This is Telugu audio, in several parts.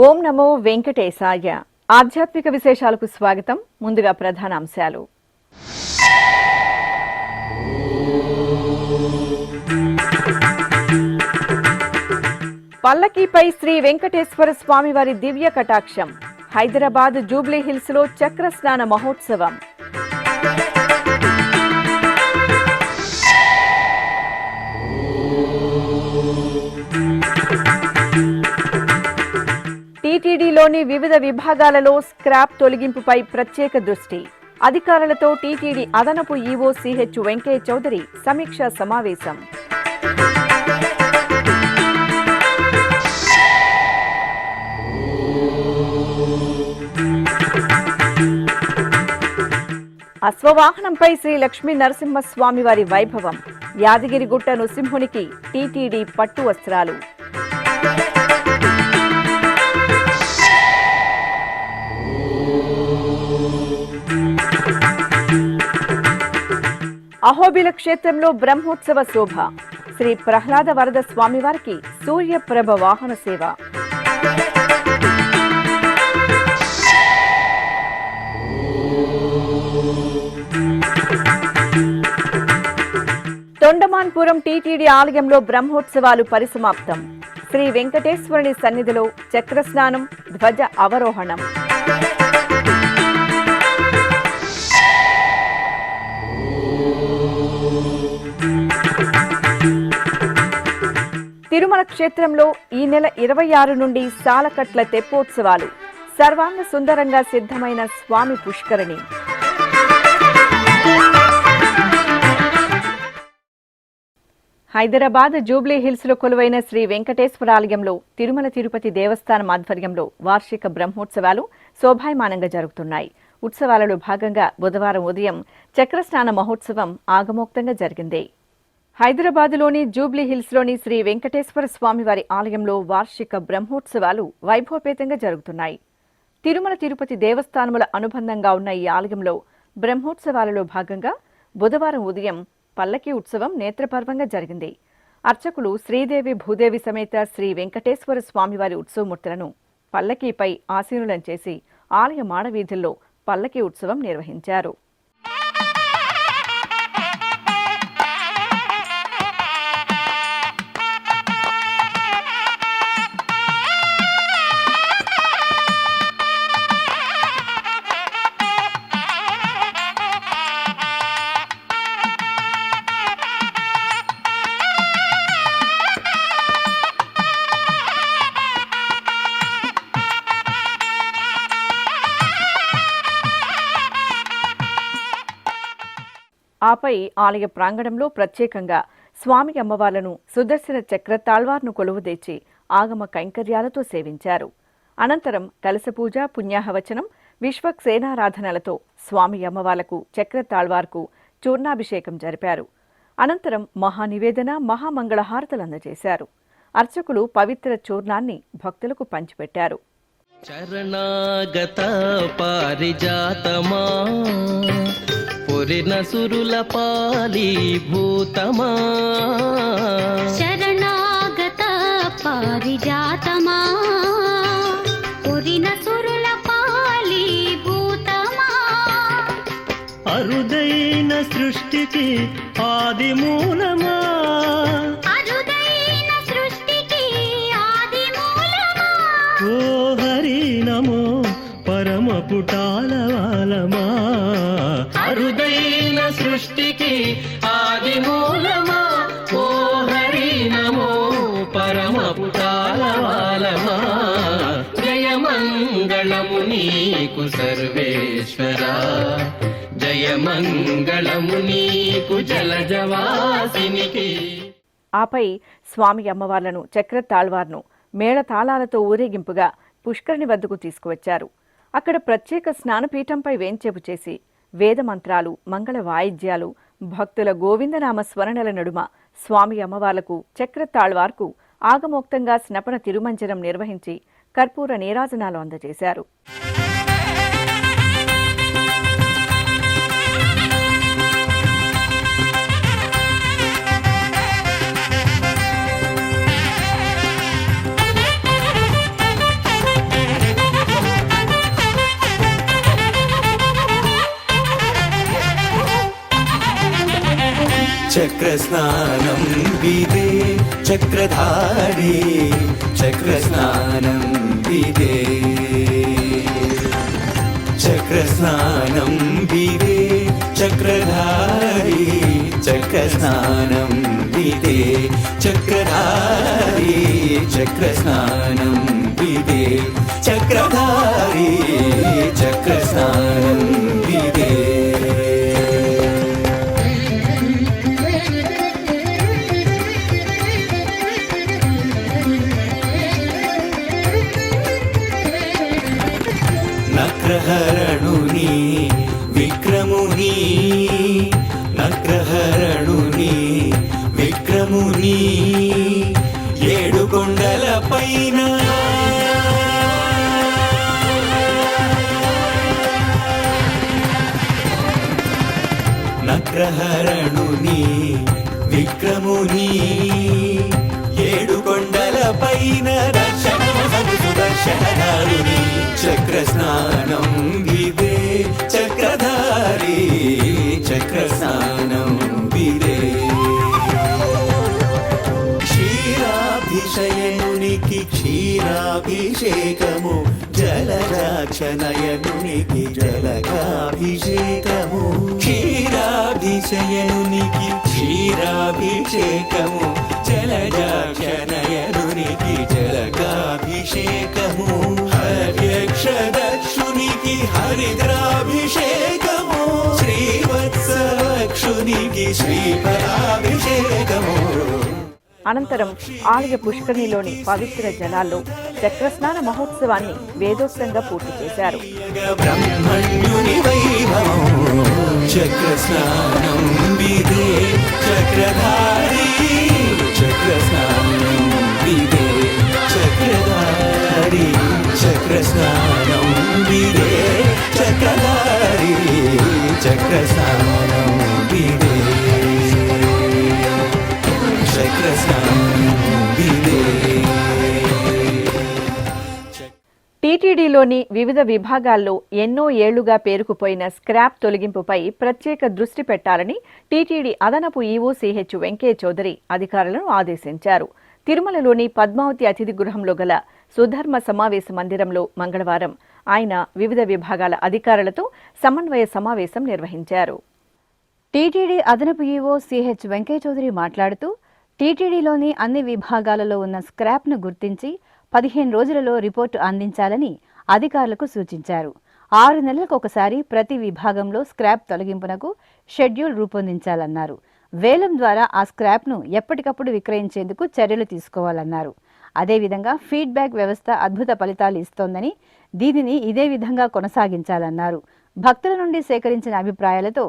ఓం నమో వెంకటేశాయ. ఆధ్యాత్మిక విశేషాలకు స్వాగతం. ముందుగా ప్రధాన అంశాలు. పల్లకీపై శ్రీ వెంకటేశ్వర స్వామివారి దివ్య కటాక్షం. హైదరాబాద్ జూబ్లీ హిల్స్ లో చక్ర స్నాన మహోత్సవం. టీటీడీలోని వివిధ విభాగాలలో స్క్రాప్ తొలగింపుపై ప్రత్యేక దృష్టి. అధికారులతో టీటీడీ అదనపు ఈవో సిహెచ్ వెంకయ్య చౌదరి సమీక్షా సమావేశం. అశ్వవాహనంపై శ్రీ లక్ష్మీ నరసింహస్వామివారి వైభవం. యాదగిరిగుట్ట నృసింహునికి టీటీడీ పట్టు వస్త్రాలు. అహోబిల క్షేత్రంలో బ్రహ్మోత్సవ శోభ. శ్రీ ప్రహ్లాద వరద స్వామివారికి సూర్యప్రభ వాహన సేవ. తొండమాన్పురం టీటీడీ ఆలయంలో బ్రహ్మోత్సవాలు పరిసమాప్తం. శ్రీ వెంకటేశ్వరుని సన్నిధిలో చక్రస్నానం, ధ్వజ అవరోహణం. తిరుమల క్షేత్రంలో ఈ నెల 26 నుండి సాలకట్ల తెప్పోత్సవాలు. సర్వాంగ సుందరంగా సిద్ధమైన స్వామి పుష్కరిణి. హైదరాబాద్ జూబ్లీ హిల్స్ లో కొలువైన శ్రీ వెంకటేశ్వర ఆలయంలో తిరుమల తిరుపతి దేవస్థానం ఆధ్వర్యంలో వార్షిక బ్రహ్మోత్సవాలు శోభాయమానంగా జరుగుతున్నాయి. ఉత్సవాలలో భాగంగా బుధవారం ఉదయం చక్రస్నాన మహోత్సవం ఆగమోక్తంగా జరిగింది. హైదరాబాద్లోని జూబ్లీ హిల్స్లోని శ్రీ వెంకటేశ్వర స్వామివారి ఆలయంలో వార్షిక బ్రహ్మోత్సవాలు వైభవపేతంగా జరుగుతున్నాయి. తిరుమల తిరుపతి దేవస్థానముల అనుబంధంగా ఉన్న ఈ ఆలయంలో బ్రహ్మోత్సవాలలో భాగంగా బుధవారం ఉదయం పల్లకీ ఉత్సవం నేత్రపర్వంగా జరిగింది. అర్చకులు శ్రీదేవి భూదేవి సమేత శ్రీ వెంకటేశ్వర స్వామివారి ఉత్సవమూర్తులను పల్లకీపై ఆసీనులను చేసి ఆలయ మాడవీధుల్లో పల్లకీ ఉత్సవం నిర్వహించారు. ఆపై ఆలయ ప్రాంగణంలో ప్రత్యేకంగా స్వామి అమ్మవార్లను సుదర్శన చక్ర తాళ్వార్ను కొలువుదీర్చి ఆగమ కైంకర్యాలతో సేవించారు. అనంతరం కలశపూజ, పుణ్యాహవచనం, విశ్వక్సేనారాధనలతో స్వామి అమ్మవార్లకు చక్ర తాళ్వార్కు చూర్ణాభిషేకం జరిపారు. అనంతరం మహానివేదన, మహామంగళహారతులు అందజేశారు. అర్చకులు పవిత్ర చూర్ణాన్ని భక్తులకు పంచిపెట్టారు. చరణాగత పారిజాతమా పురిన సురుల పాలీభూతమా, శరణాగత పారిజాతమా పురిన సురుల పాలీభూతమా, అరుదైన సృష్టికి ఆది మూలమా, అరుదైన సృష్టికి ఆది మూలమా, ఓ హరి నమో పరమ పుటాలవాలమా, అరుదైన సృష్టికి ఆది మూలమా, ఓ హరి నమో పరమ పుటాలవాలమా, జయ మంగళము నీకు సర్వేశ్వరా, జయ మంగళము నీకు జలజవాసినికి. ఆపై స్వామి అమ్మవార్లను చక్ర తాళ్వార్ను మేళతాళాలతో ఊరేగింపుగా పుష్కరిణి వద్దకు తీసుకువచ్చారు. అక్కడ ప్రత్యేక స్నానపీఠంపై వేంచేపు చేసి వేదమంత్రాలు, మంగళ వాయిద్యాలు, భక్తుల గోవిందనామ స్మరణల నడుమ స్వామి అమ్మవార్లకు చక్రతాళ్వార్కు ఆగమోక్తంగా స్నపన తిరుమంజనం నిర్వహించి కర్పూర నీరాజనాలు అందజేశారు. చక్రస్నానం విదే చక్రధారి చక్రస్నానం విదే చక్రస్నానం విదే చక్రధారి చక్రస్నానం విదే చక్రధారి చక్రస్నానం విదే చక్రధారి చక్రస్నానం విదే నక్రహరణుని విక్రముని నక్రహరణుని విక్రముని ఏడు కొండల పైన నక్రహరణుని విక్రముని ఏడు కొండల పైన సుదర్శనాలుని చక్రస్నానం విదే చక్రధారి చక్రస్నానం విదే క్షీరాభిషయనునికి క్షీరాభిషేకము జలజాక్షనయనునికి జలకాభిషేకము క్షీరాభిషయనునికి క్షీరాభిషేకము జలజాక్షనయనునికి జలకాభిషేకము హర్యక్షదక్షునికి హరిద్రాభిషేకము శ్రీవత్సవక్షునికి శ్రీఫలాభిషేకము. అనంతరం ఆలయ పుష్కరిణిలోని పవిత్ర జలాల్లో చక్రస్నాన మహోత్సవాన్ని వేదోక్తంగా పూర్తి చేశారు. బ్రహ్మణ్యుని వైభవం చక్రస్నానం విదే చక్రధారి చక్రస్నానం విదే చక్రధారి చక్రస్నానం విదే చక్రధారి చక్రస్నానం విదే చక్రస్నానం విదే. టీటీడీలోని వివిధ విభాగాల్లో ఎన్నో ఏళ్లుగా పేరుకుపోయిన స్క్రాప్ తొలగింపుపై ప్రత్యేక దృష్టి పెట్టాలని టీటీడీ అదనపు ఈవో సిహెచ్ వెంకయ్య చౌదరి అధికారులను ఆదేశించారు. తిరుమలలోని పద్మావతి అతిథి గృహంలో గల సుధర్మ సమావేశ మందిరంలో మంగళవారం ఆయన వివిధ విభాగాల అధికారులతో సమన్వయ సమావేశం నిర్వహించారు. టీటీడీ అదనపు ఈవో సిహెచ్ వెంకయ్య చౌదరి మాట్లాడుతూ టీటీడీలోని అన్ని విభాగాలలో ఉన్న స్క్రాప్ను గుర్తించి 15 రోజులలో రిపోర్టు అందించాలని అధికారులకు సూచించారు. 6 నెలలకు ఒకసారి ప్రతి విభాగంలో స్క్రాప్ తొలగింపునకు షెడ్యూల్ రూపొందించాలన్నారు. వేలం ద్వారా ఆ స్క్రాప్ను ఎప్పటికప్పుడు విక్రయించేందుకు చర్యలు తీసుకోవాలన్నారు. అదేవిధంగా ఫీడ్బ్యాక్ వ్యవస్థ అద్భుత ఫలితాలు ఇస్తోందని దీనిని ఇదే విధంగా కొనసాగించాలన్నారు. భక్తుల నుండి సేకరించిన అభిప్రాయాలతో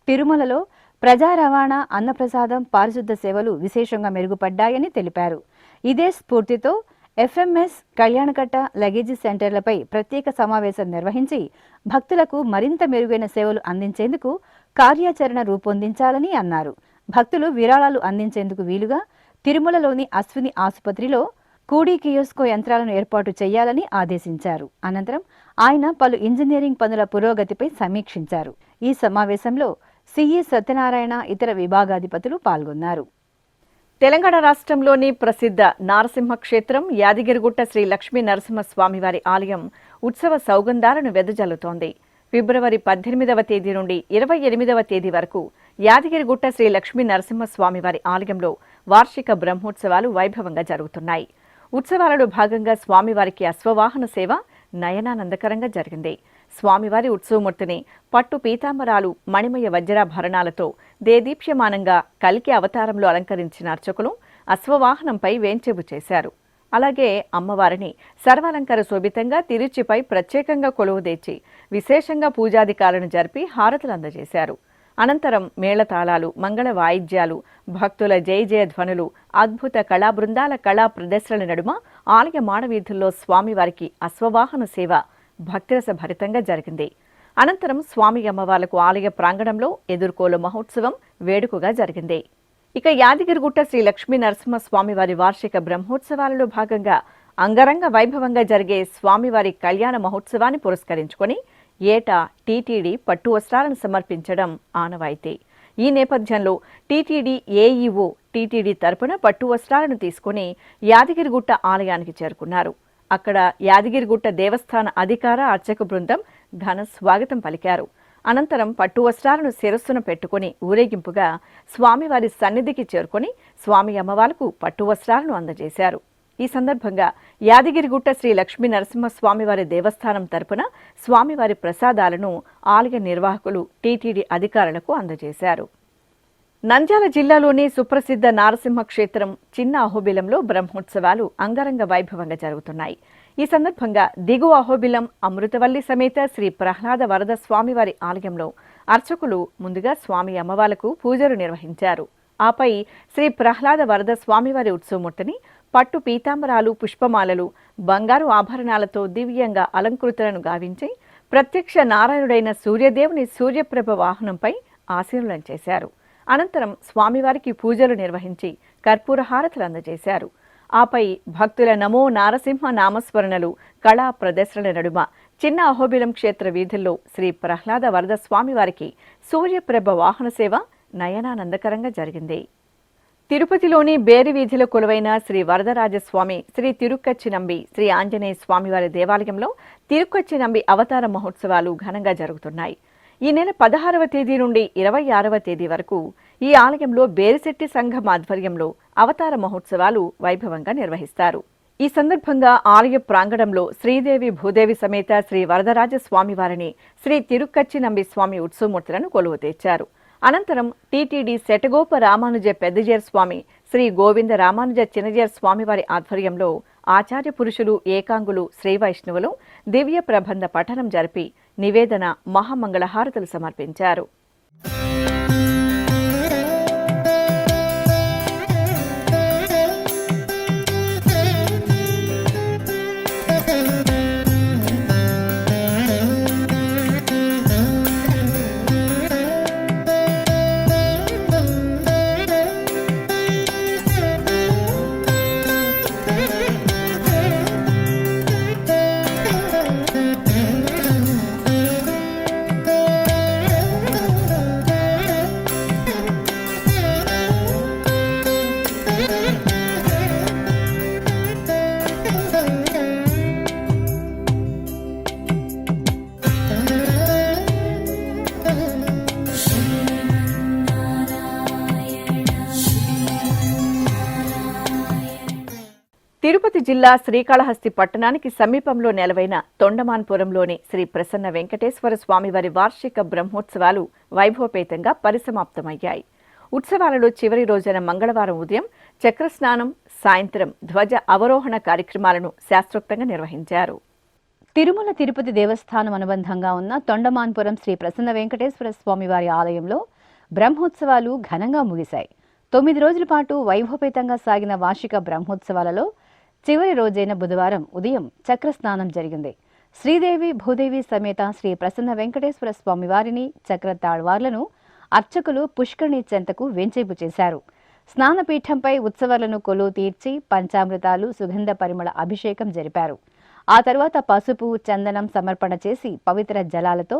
తిరుమలలో ప్రజా రవాణా, అన్నప్రసాదం, పారిశుద్ధ సేవలు విశేషంగా మెరుగుపడ్డాయని తెలిపారు. ఇదే స్ఫూర్తితో ఎఫ్ఎంఎస్, కళ్యాణకట్ట, లగేజీ సెంటర్లపై ప్రత్యేక సమావేశం నిర్వహించి భక్తులకు మరింత మెరుగైన సేవలు అందించేందుకు కార్యాచరణ రూపొందించాలని అన్నారు. భక్తులు విరాళాలు అందించేందుకు వీలుగా తిరుమలలోని అశ్విని ఆసుపత్రిలో కూడీ కియోస్కో యంత్రాలను ఏర్పాటు చేయాలని ఆదేశించారు. అనంతరం ఆయన పలు ఇంజనీరింగ్ పనుల పురోగతిపై సమీక్షించారు. ఈ సమావేశంలో సిఈ సత్యనారాయణ, ఇతర విభాగాధిపతులు పాల్గొన్నారు. తెలంగాణ రాష్ట్రంలోని ప్రసిద్ధ నారసింహ క్షేత్రం యాదగిరిగుట్ట శ్రీ లక్ష్మీ నరసింహస్వామివారి ఆలయం ఉత్సవ సౌగంధాలను వెదజల్లుతోంది. ఫిబ్రవరి 18వ తేదీ నుండి 28వ తేదీ వరకు యాదగిరిగుట్ట శ్రీ లక్ష్మీ నరసింహస్వామివారి ఆలయంలో వార్షిక బ్రహ్మోత్సవాలు వైభవంగా జరుగుతున్నాయి. ఉత్సవాలలో భాగంగా స్వామివారికి అశ్వవాహన సేవ నయనానందకరంగా జరిగింది. స్వామివారి ఉత్సవమూర్తిని పట్టు పీతాంబరాలు, మణిమయ వజ్రాభరణాలతో దేదీప్యమానంగా కల్కి అవతారంలో అలంకరించిన అర్చకులు అశ్వవాహనంపై వేంచేపు చేశారు. అలాగే అమ్మవారిని సర్వాలంకార శోభితంగా తిరుచిపై ప్రత్యేకంగా కొలువుదీర్చి విశేషంగా పూజాధికారులను జరిపి హారతులు అందజేశారు. అనంతరం మేళతాళాలు, మంగళ వాయిద్యాలు, భక్తుల జయ జయ ధ్వనులు, అద్భుత కళా బృందాల కళా ప్రదర్శనల నడుమ ఆలయ మాడవీధుల్లో స్వామివారికి అశ్వవాహన సేవ భక్తిరస భరితంగా జరిగింది. అనంతరం స్వామి అమ్మవార్లకు ఆలయ ప్రాంగణంలో ఎదుర్కోలు మహోత్సవం వేడుకగా జరిగింది. ఇక యాదగిరిగుట్ట శ్రీ లక్ష్మీ నరసింహస్వామివారి వార్షిక బ్రహ్మోత్సవాలలో భాగంగా అంగరంగ వైభవంగా జరిగే స్వామివారి కళ్యాణ మహోత్సవాన్ని పురస్కరించుకొని ఏటా టీటీడీ పట్టు వస్త్రాలను సమర్పించడం ఆనవాయితీ. ఈ నేపథ్యంలో టీటీడీ ఏఈఓ టీటీడీ తరపున పట్టు వస్త్రాలను తీసుకుని యాదగిరిగుట్ట ఆలయానికి చేరుకున్నారు. అక్కడ యాదగిరిగుట్ట దేవస్థాన అధికార అర్చక బృందం ఘన స్వాగతం పలికారు. అనంతరం పట్టు వస్త్రాలను శిరస్సున పెట్టుకుని ఊరేగింపుగా స్వామివారి సన్నిధికి చేరుకుని స్వామి అమ్మవార్లకు పట్టు వస్త్రాలను అందజేశారు. ఈ సందర్భంగా యాదగిరిగుట్ట శ్రీ లక్ష్మీ నరసింహస్వామివారి దేవస్థానం తరపున స్వామివారి ప్రసాదాలను ఆలయ నిర్వాహకులు టీటీడీ అధికారులకు అందజేశారు. నంద్యాల జిల్లాలోని సుప్రసిద్ధ నారసింహ క్షేత్రం చిన్న అహోబిలంలో బ్రహ్మోత్సవాలు అంగరంగ వైభవంగా జరుగుతున్నాయి. ఈ సందర్భంగా దిగువ అహోబిలం అమృతవల్లి సమేత శ్రీ ప్రహ్లాద వరద స్వామివారి ఆలయంలో అర్చకులు ముందుగా స్వామి అమ్మవార్లకు పూజలు నిర్వహించారు. ఆపై శ్రీ ప్రహ్లాద వరద స్వామివారి ఉత్సవమూర్తిని పట్టు పీతాంబరాలు, పుష్పమాలలు, బంగారు ఆభరణాలతో దివ్యంగా అలంకృతులను గావించి ప్రత్యక్ష నారాయణుడైన సూర్యదేవుని సూర్యప్రభ వాహనంపై ఆశీనులం చేశారు. అనంతరం స్వామివారికి పూజలు నిర్వహించి కర్పూర హారతులు అందజేశారు. ఆపై భక్తుల నమో నారసింహ నామస్మరణలు, కళా ప్రదర్శనల నడుమ చిన్న అహోబిలం క్షేత్ర వీధుల్లో శ్రీ ప్రహ్లాద వరద స్వామివారికి సూర్యప్రభ వాహన సేవ నయనానందకరంగా జరిగింది. తిరుపతిలోని బేరి వీధిలో కొలువైన శ్రీ వరదరాజస్వామి, శ్రీ తిరుక్కచ్చినంబి, శ్రీ ఆంజనేయ స్వామివారి దేవాలయంలో తిరుక్కచ్చినంబి అవతార మహోత్సవాలు ఘనంగా జరుగుతున్నాయి. ఈ నెల 16వ తేదీ నుండి 26వ తేదీ వరకు ఈ ఆలయంలో బేరిశెట్టి సంఘం ఆధ్వర్యంలో అవతార మహోత్సవాలు వైభవంగా నిర్వహిస్తారు. ఈ సందర్భంగా ఆలయ ప్రాంగణంలో శ్రీదేవి భూదేవి సమేత శ్రీ వరదరాజ స్వామివారిని, శ్రీ తిరుక్కచ్చినంబి స్వామి ఉత్సవమూర్తులను కొలువు తెచ్చారు. అనంతరం టీటీడీ శటగోప రామానుజ పెద్దజేర్ స్వామి, శ్రీ గోవింద రామానుజ చిన్నజేర్ స్వామివారి ఆధ్వర్యంలో ఆచార్య పురుషులు, ఏకాంగులు, శ్రీ వైష్ణవులు దివ్య ప్రబంధ పఠనం జరిపి నివేదన, మహామంగళహారతులు సమర్పించారు. తిరుపతి జిల్లా శ్రీకాళహస్తి పట్టణానికి సమీపంలో నెలవైన తొండమాన్పురంలోని శ్రీ ప్రసన్న వెంకటేశ్వర స్వామివారి వార్షిక బ్రహ్మోత్సవాలు వైభవపేతంగా పరిసమాప్తమయ్యాయి. ఉత్సవాలలో చివరి రోజున మంగళవారం ఉదయం చక్రస్నానం, సాయంత్రం ధ్వజ అవరోహణ కార్యక్రమాలను శాస్త్రోక్తంగా నిర్వహించారు. తిరుమల తిరుపతి దేవస్థానం అనుబంధంగా ఉన్న తొండమాన్పురం శ్రీ ప్రసన్న వెంకటేశ్వర స్వామివారి ఆలయంలో బ్రహ్మోత్సవాలు ఘనంగా ముగిశాయి. 9 రోజుల పాటు వైభవపేతంగా సాగిన వార్షిక బ్రహ్మోత్సవాలలో చివరి రోజైన బుధవారం ఉదయం చక్రస్నానం జరిగింది. శ్రీదేవి భూదేవి సమేత శ్రీ ప్రసన్న వెంకటేశ్వర స్వామివారిని, చక్ర తాళ్వార్లను అర్చకులు పుష్కరిణి చెంతకు వెంచేపు చేశారు. స్నానపీఠంపై ఉత్సవాలను కొలువు తీర్చి పంచామృతాలు, సుగంధ పరిమళ అభిషేకం జరిపారు. ఆ తర్వాత పసుపు, చందనం సమర్పణ చేసి పవిత్ర జలాలతో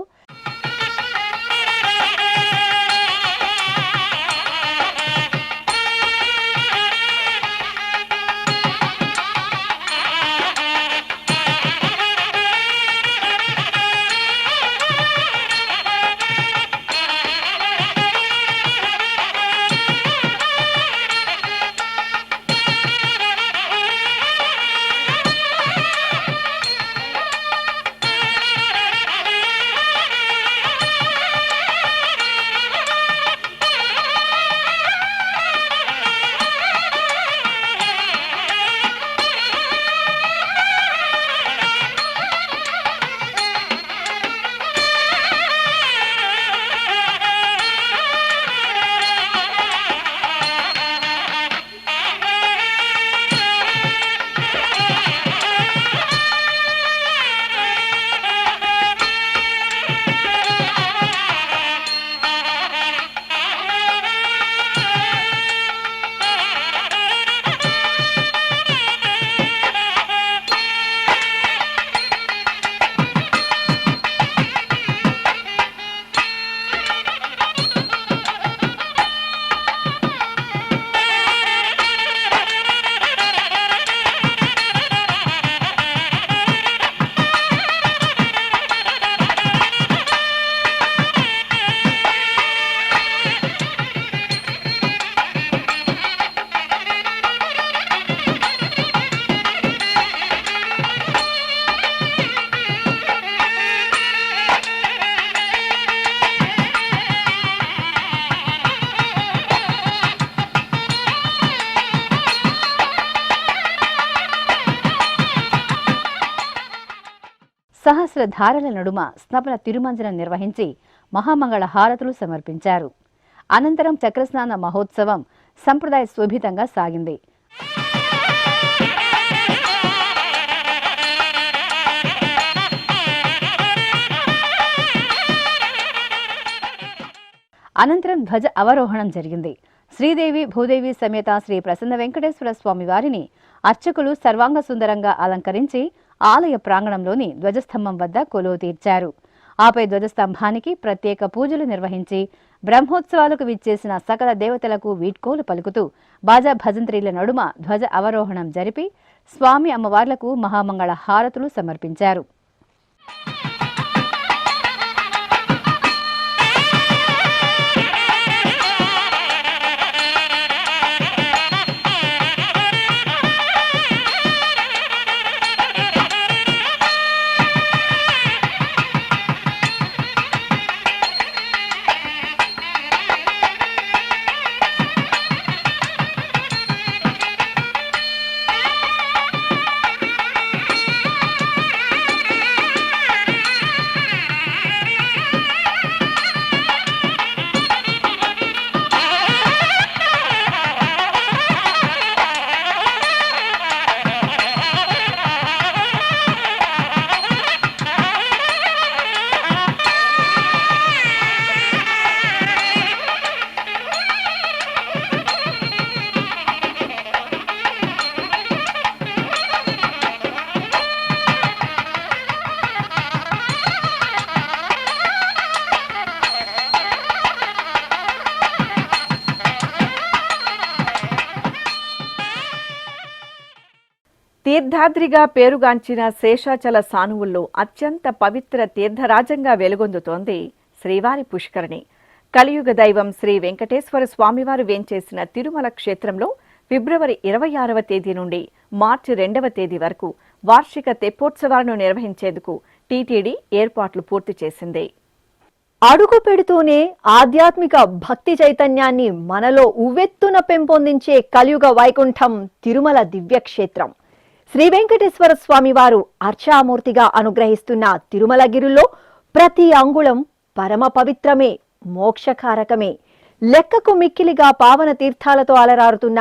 సహస్రధారల నడుమ స్నపన తిరుమంజనం నిర్వహించి మహామంగళ హారతులు సమర్పించారు. అనంతరం చక్రస్నాన మహోత్సవం సంప్రదాయ శోభితంగా సాగింది. అనంతరం ధ్వజ అవరోహణం జరిగింది. శ్రీదేవి భూదేవి సమేత శ్రీ ప్రసన్న వెంకటేశ్వర స్వామి వారిని అర్చకులు సర్వాంగ సుందరంగా అలంకరించి ఆలయ ప్రాంగణంలోని ధ్వజస్తంభం వద్ద కొలువు తీర్చారు. ఆపై ధ్వజస్తంభానికి ప్రత్యేక పూజలు నిర్వహించి బ్రహ్మోత్సవాలకు విచ్చేసిన సకల దేవతలకు వీడ్కోలు పలుకుతూ బాజా భజంత్రీల నడుమ ధ్వజ అవరోహణం జరిపి స్వామి అమ్మవార్లకు మహామంగళ హారతులు సమర్పించారు. తీర్థాద్రిగా పేరుగాంచిన శేషాచల సానువుల్లో అత్యంత పవిత్ర తీర్థరాజంగా వెలుగొందుతోంది శ్రీవారి పుష్కరిణి. కలియుగ దైవం శ్రీ వెంకటేశ్వర స్వామివారు వేంచేసిన తిరుమల క్షేత్రంలో ఫిబ్రవరి 26వ తేదీ నుండి మార్చి 2వ తేదీ వరకు వార్షిక తెప్పోత్సవాలను నిర్వహించేందుకు టీటీడీ ఏర్పాట్లు పూర్తి చేసింది. అడుగు పెడుతూనే ఆధ్యాత్మిక భక్తి చైతన్యాన్ని మనలో ఉవ్వెత్తున పెంపొందించే కలియుగ వైకుంఠం తిరుమల దివ్యక్షేత్రం. శ్రీ వెంకటేశ్వర స్వామివారు అర్చామూర్తిగా అనుగ్రహిస్తున్న తిరుమలగిరుల్లో ప్రతి అంగుళం పరమ పవిత్రమే, మోక్షకారకమే. లెక్కకు మిక్కిలిగా పావన తీర్థాలతో అలరారుతున్న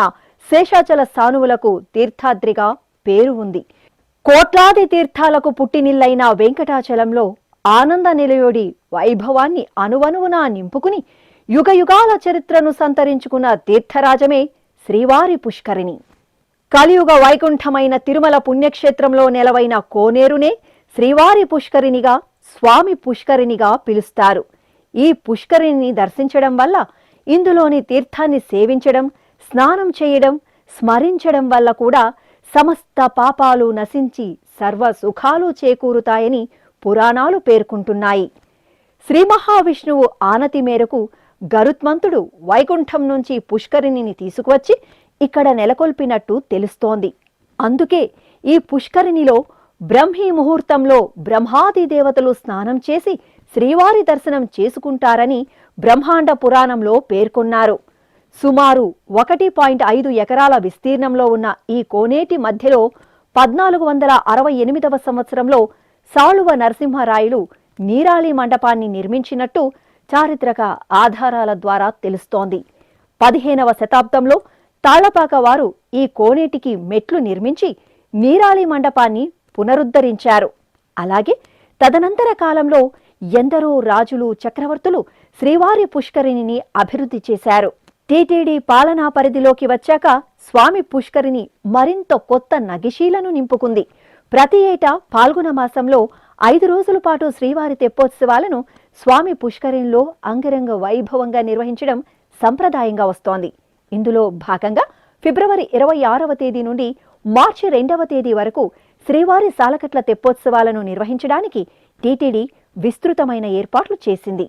శేషాచల సానువులకు తీర్థాద్రిగా పేరు ఉంది. కోట్లాది తీర్థాలకు పుట్టినిల్లైన వెంకటాచలంలో ఆనంద నిలయోడి వైభవాన్ని అనువనువునా నింపుకుని యుగయుగాల చరిత్రను సంతరించుకున్న తీర్థరాజమే శ్రీవారి పుష్కరిణి. కలియుగ వైకుంఠమైన తిరుమల పుణ్యక్షేత్రంలో నెలవైన కోనేరునే శ్రీవారి పుష్కరిణిగా, స్వామి పుష్కరిణిగా పిలుస్తారు. ఈ పుష్కరిణిని దర్శించడం వల్ల, ఇందులోని తీర్థాన్ని సేవించడం, స్నానం చేయడం, స్మరించడం వల్ల కూడా సమస్త పాపాలు నశించి సర్వ సుఖాలు చేకూరుతాయని పురాణాలు పేర్కొంటున్నాయి. శ్రీ మహావిష్ణువు ఆనతి మేరకు గరుత్మంతుడు వైకుంఠం నుంచి పుష్కరిణిని తీసుకువచ్చి ఇక్కడ నెలకొల్పినట్టు తెలుస్తోంది. అందుకే ఈ పుష్కరిణిలో బ్రహ్మీ ముహూర్తంలో బ్రహ్మాది దేవతలు స్నానం చేసి శ్రీవారి దర్శనం చేసుకుంటారని బ్రహ్మాండ పురాణంలో పేర్కొన్నారు. సుమారు 1.5 ఎకరాల విస్తీర్ణంలో ఉన్న ఈ కోనేటి మధ్యలో 1468వ సంవత్సరంలో సాళువ నరసింహరాయలు నీరాళి మండపాన్ని నిర్మించినట్టు చారిత్రక ఆధారాల ద్వారా తెలుస్తోంది. 15వ శతాబ్దంలో తాళ్లపాక వారు ఈ కోనేటికి మెట్లు నిర్మించి నీరాళి మండపాన్ని పునరుద్ధరించారు. అలాగే తదనంతర కాలంలో ఎందరో రాజులు, చక్రవర్తులు శ్రీవారి పుష్కరిణిని అభివృద్ధి చేశారు. టీటీడీ పాలనా పరిధిలోకి వచ్చాక స్వామి పుష్కరిణి మరింత కొత్త నగిశీలను నింపుకుంది. ప్రతి ఏటా పాల్గొన మాసంలో 5 రోజుల పాటు శ్రీవారి తెప్పోత్సవాలను స్వామి పుష్కరిణిలో అంగరంగ వైభవంగా నిర్వహించడం సంప్రదాయంగా వస్తోంది. ఇందులో భాగంగా ఫిబ్రవరి 26వ తేదీ నుండి మార్చి 2వ తేదీ వరకు శ్రీవారి సాలకట్ల తెప్పోత్సవాలను నిర్వహించడానికి టీటీడీ విస్తృతమైన ఏర్పాట్లు చేసింది.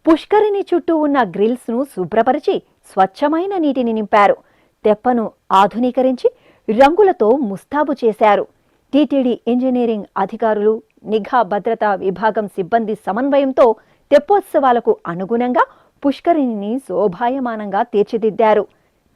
పుష్కరిణి చుట్టూ ఉన్న గ్రిల్స్ ను శుభ్రపరిచి స్వచ్ఛమైన నీటిని నింపారు. తెప్పను ఆధునీకరించి రంగులతో ముస్తాబు చేశారు. టీటీడీ ఇంజనీరింగ్ అధికారులు, నిఘా భద్రతా విభాగం సిబ్బంది సమన్వయంతో తెప్పోత్సవాలకు అనుగుణంగా పుష్కరిణిని శోభాయమానంగా తీర్చిదిద్దారు.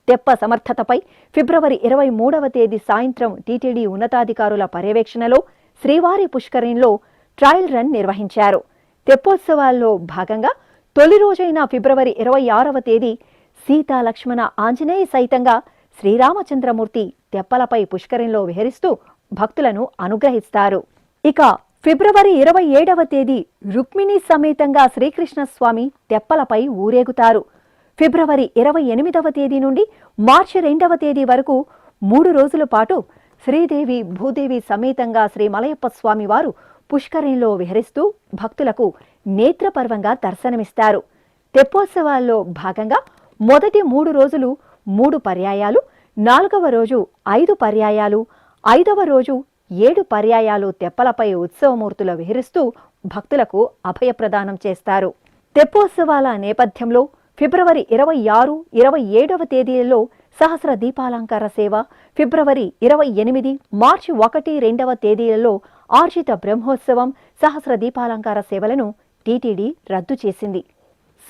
తెప్ప సమర్థతపై ఫిబ్రవరి 23వ తేదీ సాయంత్రం టీటీడీ ఉన్నతాధికారుల పర్యవేక్షణలో శ్రీవారి పుష్కరిణిలో ట్రయల్ రన్ నిర్వహించారు. తెప్పోత్సవాల్లో భాగంగా తొలి రోజైన ఫిబ్రవరి 26వ తేదీ సీతా లక్ష్మణ ఆంజనేయ సైతంగా శ్రీరామచంద్రమూర్తి తెప్పలపై పుష్కరంలో విహరిస్తూ భక్తులను అనుగ్రహిస్తారు. ఇక ఫిబ్రవరి 27వ తేదీ రుక్మిణి సమేతంగా శ్రీకృష్ణస్వామి తెప్పలపై ఊరేగుతారు. ఫిబ్రవరి 28వ తేదీ నుండి మార్చి 2వ తేదీ వరకు 3 రోజుల పాటు శ్రీదేవి భూదేవి సమేతంగా శ్రీ మలయప్ప స్వామి వారు పుష్కరంలో విహరిస్తూ భక్తులకు నేత్రపర్వంగా దర్శనమిస్తారు. తెప్పోత్సవాల్లో భాగంగా మొదటి 3 రోజులు 3 పర్యాయాలు, 4వ రోజు 5 పర్యాయాలు, 5వ రోజు 7 పర్యాయాలు తెప్పలపై ఉత్సవమూర్తుల విహరిస్తూ భక్తులకు అభయప్రదానం చేస్తారు. తెప్పోత్సవాల నేపథ్యంలో ఫిబ్రవరి 26, 27వ తేదీలలో సహస్ర దీపాలంకార సేవ, ఫిబ్రవరి 28, మార్చి 1, 2వ తేదీలలో ఆర్జిత బ్రహ్మోత్సవం, సహస్ర దీపాలంకార సేవలను టీటీడీ రద్దు చేసింది.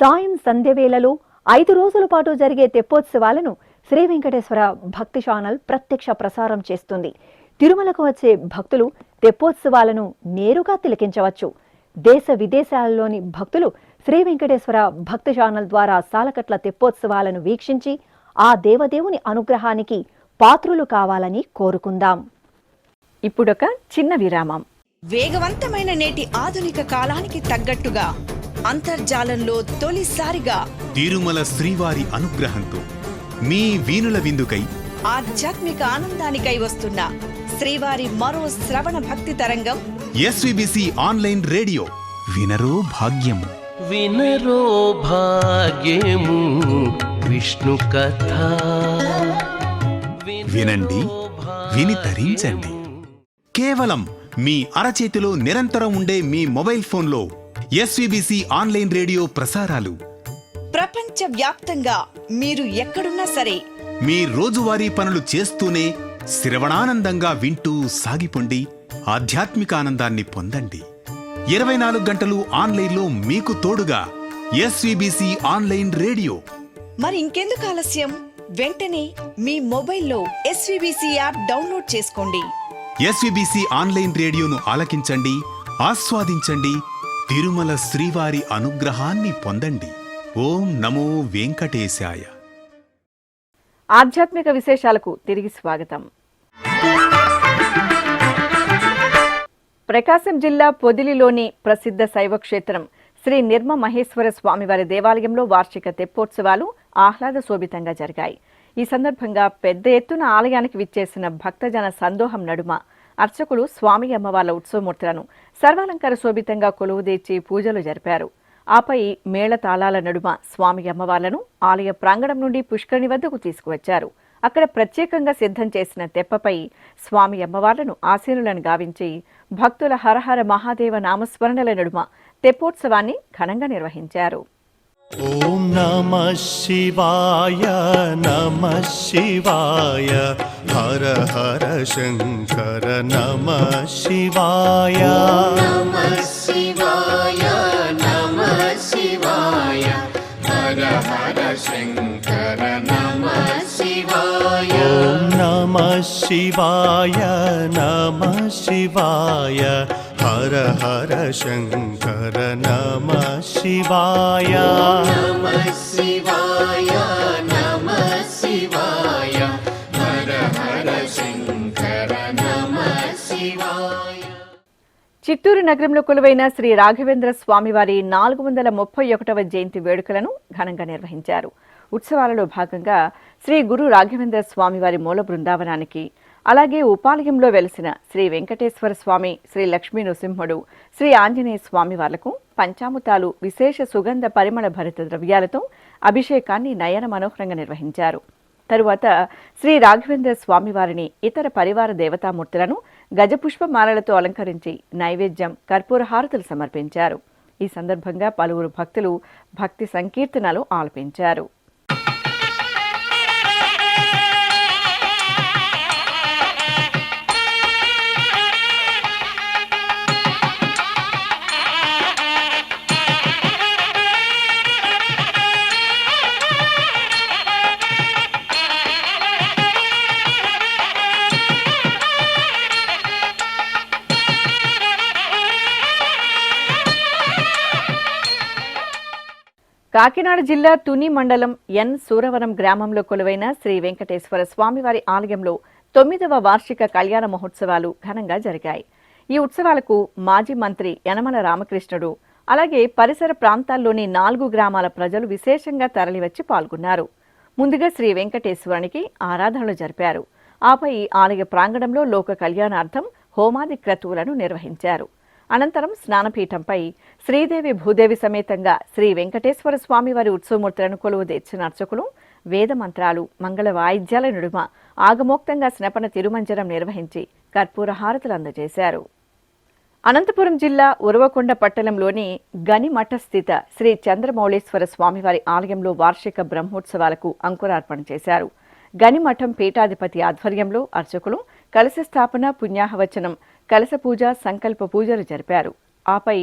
సాయం సంధ్యవేళలో 5 రోజుల పాటు జరిగే తెప్పోత్సవాలను శ్రీ వెంకటేశ్వర భక్తి ఛానల్ ప్రత్యక్ష ప్రసారం చేస్తుంది. తిరుమలకు వచ్చే భక్తులు తెప్పోత్సవాలను నేరుగా తిలకించవచ్చు. దేశ విదేశాలలోని భక్తులు శ్రీ వెంకటేశ్వర భక్తి ఛానల్ ద్వారా సాలకట్ల తెప్పోత్సవాలను వీక్షించి ఆ దేవదేవుని అనుగ్రహానికి పాత్రులు కావాలని కోరుకుందాం. ఇప్పుడొక చిన్న విరామం. వేగవంతమైన నేటి ఆధునిక కాలానికి తగ్గట్టుగా అంతర్జాలంలో తొలిసారిగా తిరుమల శ్రీవారి అనుగ్రహంతో మీ వీణుల విందుకై ఆధ్యాత్మిక ఆనందానికై వస్తున్న శ్రీవారి మరో శ్రవణ భక్తి తరంగం ఎస్విబిసి ఆన్లైన్ రేడియో. వినరో భాగ్యము. వినరో భాగ్యము విష్ణు కథ. వినండి, విని తరించండి. కేవలం మీ అరచేతిలో నిరంతరం ఉండే మీ మొబైల్ ఫోన్లో ఎస్విబిసి ఆన్లైన్ రేడియో ప్రసారాలు ప్రపంచ వ్యాప్తంగా మీరు ఎక్కడున్నా సరే మీ రోజువారీ పనులు చేస్తూనే శ్రవణానందంగా వింటూ సాగిపోండి. ఆధ్యాత్మిక ఆనందాన్ని పొందండి. 24 గంటలు ఆన్లైన్లో మీకు తోడుగా ఎస్విబిసి ఆన్లైన్ రేడియో. మరి ఇంకెందుకు ఆలస్యం? వెంటనే మీ మొబైల్లో ఎస్విబిసి యాప్ డౌన్లోడ్ చేసుకోండి. ఎస్విబిసి ఆన్లైన్ రేడియోను ఆలకించండి, ఆస్వాదించండి. తిరుమల శ్రీవారి అనుగ్రహాన్ని పొందండి. ఓం నమో వెంకటేశాయ. ఆధ్యాత్మిక విశేషాలకు తిరిగి స్వాగతం. ప్రకాశం జిల్లా పొదిలిలోని ప్రసిద్ధ శైవ క్షేత్రం శ్రీ నిర్మ మహేశ్వర స్వామివారి దేవాలయంలో వార్షిక తెప్పోత్సవాలు ఆహ్లాద శోభితంగా జరిగాయి. ఈ సందర్భంగా పెద్ద ఎత్తున ఆలయానికి విచ్చేసిన భక్తజన సందోహం నడుమ అర్చకులు స్వామి అమ్మవార్ల ఉత్సవమూర్తులను సర్వాలంకార శోభితంగా కొలువుదీర్చి పూజలు జరిపారు. ఆపై మేళతాళాల నడుమ స్వామి అమ్మవార్లను ఆలయ ప్రాంగణం నుండి పుష్కరిణి వద్దకు తీసుకువచ్చారు. అక్కడ ప్రత్యేకంగా సిద్ధం చేసిన తెప్పపై స్వామి అమ్మవార్లను ఆశీనులను గావించి భక్తుల హరహర మహాదేవ నామస్మరణల నడుమ తెప్పోత్సవాన్ని ఘనంగా నిర్వహించారు. ఓం నమః శివాయ నమః శివాయ హర హర శంకర నమః శివాయ నమః శివాయ నమః శివాయ హర హర శంకర నమః శివాయ ఓం నమః శివాయ నమః శివాయ హర హర శంకర నమః శివాయ నమః శివాయ నమః శివాయ హర హర శంకర నమః శివాయ. చిత్తూరు నగరంలో కొలువైన శ్రీ రాఘవేంద్ర స్వామివారి 431వ జయంతి వేడుకలను ఘనంగా నిర్వహించారు. ఉత్సవాలలో భాగంగా శ్రీ గురు రాఘవేంద్ర స్వామివారి మూల బృందావనానికి, అలాగే ఉపాలయంలో వెలిసిన శ్రీ వెంకటేశ్వర స్వామి, శ్రీ లక్ష్మీ నృసింహుడు, శ్రీ ఆంజనేయ స్వామి వార్లకు పంచామృతాలు, విశేష సుగంధ పరిమళ భరిత ద్రవ్యాలతో అభిషేకాన్ని నయన మనోహరంగా నిర్వహించారు. తరువాత శ్రీ రాఘవేంద్ర స్వామివారిని, ఇతర పరివార దేవతామూర్తులను గజపుష్పమాలలతో అలంకరించి నైవేద్యం, కర్పూర హారతులు సమర్పించారు. ఈ సందర్భంగా పలువురు భక్తులు భక్తి సంకీర్తనలు ఆలపించారు. కాకినాడ జిల్లా తుని మండలం ఎన్ సూరవరం గ్రామంలో కొలువైన శ్రీ వెంకటేశ్వర స్వామివారి ఆలయంలో 9వ వార్షిక కళ్యాణ మహోత్సవాలు ఘనంగా జరిగాయి. ఈ ఉత్సవాలకు మాజీ మంత్రి యనమల రామకృష్ణుడు, అలాగే పరిసర ప్రాంతాల్లోని 4 గ్రామాల ప్రజలు విశేషంగా తరలివచ్చి పాల్గొన్నారు. ముందుగా శ్రీ వెంకటేశ్వరునికి ఆరాధనలు జరిపారు. ఆపై ఆలయ ప్రాంగణంలో లోక కళ్యాణార్థం హోమాది క్రతువులను నిర్వహించారు. అనంతరం స్నానపీఠంపై శ్రీదేవి భూదేవి సమేతంగా శ్రీ వెంకటేశ్వర స్వామివారి ఉత్సవమూర్తులను కొలువు తెచ్చిన అర్చకులు వేద మంత్రాలు, మంగళ వాయిద్యాల నడుమ ఆగమోక్తంగా స్నపన తిరుమంజనం నిర్వహించి కర్పూర హారతులు అందజేశారు. అనంతపురం జిల్లా ఉరవకొండ పట్టణంలోని గనిమఠ స్థిత శ్రీ చంద్రమౌళేశ్వర స్వామివారి ఆలయంలో వార్షిక బ్రహ్మోత్సవాలకు అంకురార్పణ చేశారు. గనిమఠం పీఠాధిపతి ఆధ్వర్యంలో అర్చకులు కలశ స్థాపన, పుణ్యాహవచనం, కలశ పూజ, సంకల్ప పూజలు జరిపారు. ఆపై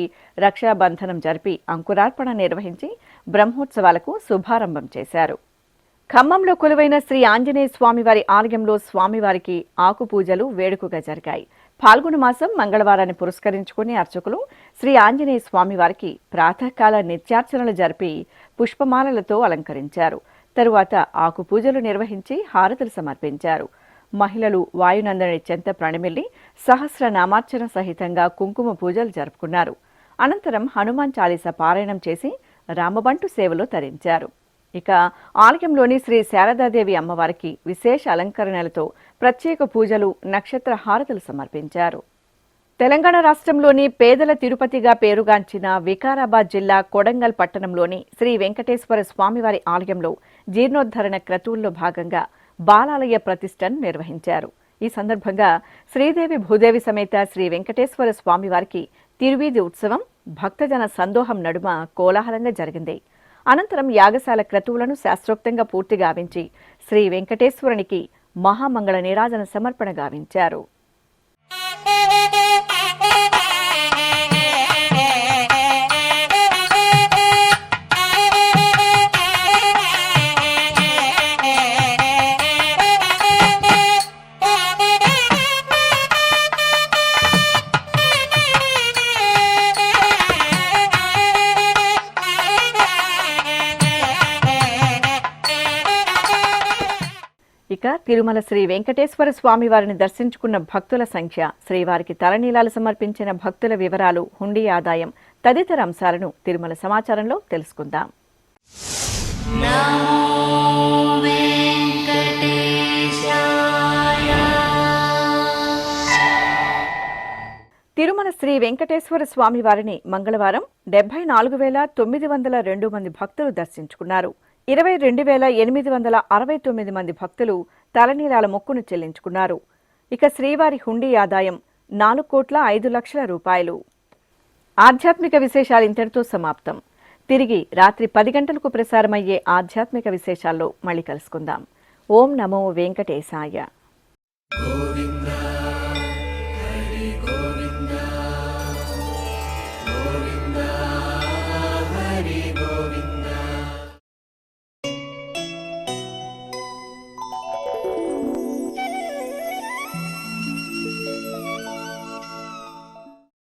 రక్షాబంధనం జరిపి అంకురార్పణ నిర్వహించి బ్రహ్మోత్సవాలకు శుభారంభం చేశారు. ఖమ్మంలో కొలువైన శ్రీ ఆంజనేయ స్వామివారి ఆలయంలో స్వామివారికి ఆకు పూజలు వేడుకగా జరిగాయి. ఫాల్గుణ మాసం మంగళవారాన్ని పురస్కరించుకుని అర్చకులు శ్రీ ఆంజనేయ స్వామివారికి ప్రాతకాల నిత్యార్చనలు జరిపి పుష్పమాలలతో అలంకరించారు. తరువాత ఆకు పూజలు నిర్వహించి హారతులు సమర్పించారు. మహిళలు వాయునందని చెంత ప్రణమిల్లి సహస్రనామార్చన సహితంగా కుంకుమ పూజలు జరుపుకున్నారు. అనంతరం హనుమాన్ చాలీస పారాయణం చేసి రామబంటు సేవలో తరించారు. ఇక ఆలయంలోని శ్రీ శారదాదేవి అమ్మవారికి విశేష అలంకరణలతో ప్రత్యేక పూజలు, నక్షత్ర హారతులు సమర్పించారు. తెలంగాణ రాష్ట్రంలోని పేదల తిరుపతిగా పేరుగాంచిన వికారాబాద్ జిల్లా కొడంగల్ పట్టణంలోని శ్రీ వెంకటేశ్వర స్వామివారి ఆలయంలో జీర్ణోద్ధరణ క్రతువుల్లో భాగంగా బాలాలయ ప్రతిష్టను నిర్వహించారు. ఈ సందర్భంగా శ్రీదేవి భూదేవి సమేత శ్రీ వెంకటేశ్వర స్వామివారికి తిరువీధి ఉత్సవం భక్తజన సందోహం నడుమ కోలాహలంగా జరిగింది. అనంతరం యాగశాల క్రతువులను శాస్త్రోక్తంగా పూర్తి గావించి శ్రీ వెంకటేశ్వరునికి మహామంగళ నీరాజన సమర్పణ గావించారు. ఇక తిరుమల శ్రీ వెంకటేశ్వర స్వామి వారిని దర్శించుకున్న భక్తుల సంఖ్య, శ్రీవారికి తలనీలాలు సమర్పించిన భక్తుల వివరాలు, హుండీ ఆదాయం తదితర అంశాలను తిరుమల సమాచారంలో తెలుసుకుందాం. తిరుమల శ్రీ వెంకటేశ్వర స్వామి వారిని మంగళవారం 74,902 మంది భక్తులు దర్శించుకున్నారు. 22,869 మంది భక్తులు తలనీలాల మొక్కును చెల్లించుకున్నారు. ఇక శ్రీవారి హుండీ ఆదాయం 4,05,00,000 రూపాయలు. ఆధ్యాత్మిక విశేషాలు ఇంతటితో సమాప్తం. తిరిగి రాత్రి 10 గంటలకు ప్రసారమయ్యే ఆధ్యాత్మిక విశేషాల్లో మళ్ళీ కలుసుకుందాం. ఓం నమో వెంకటేశాయ.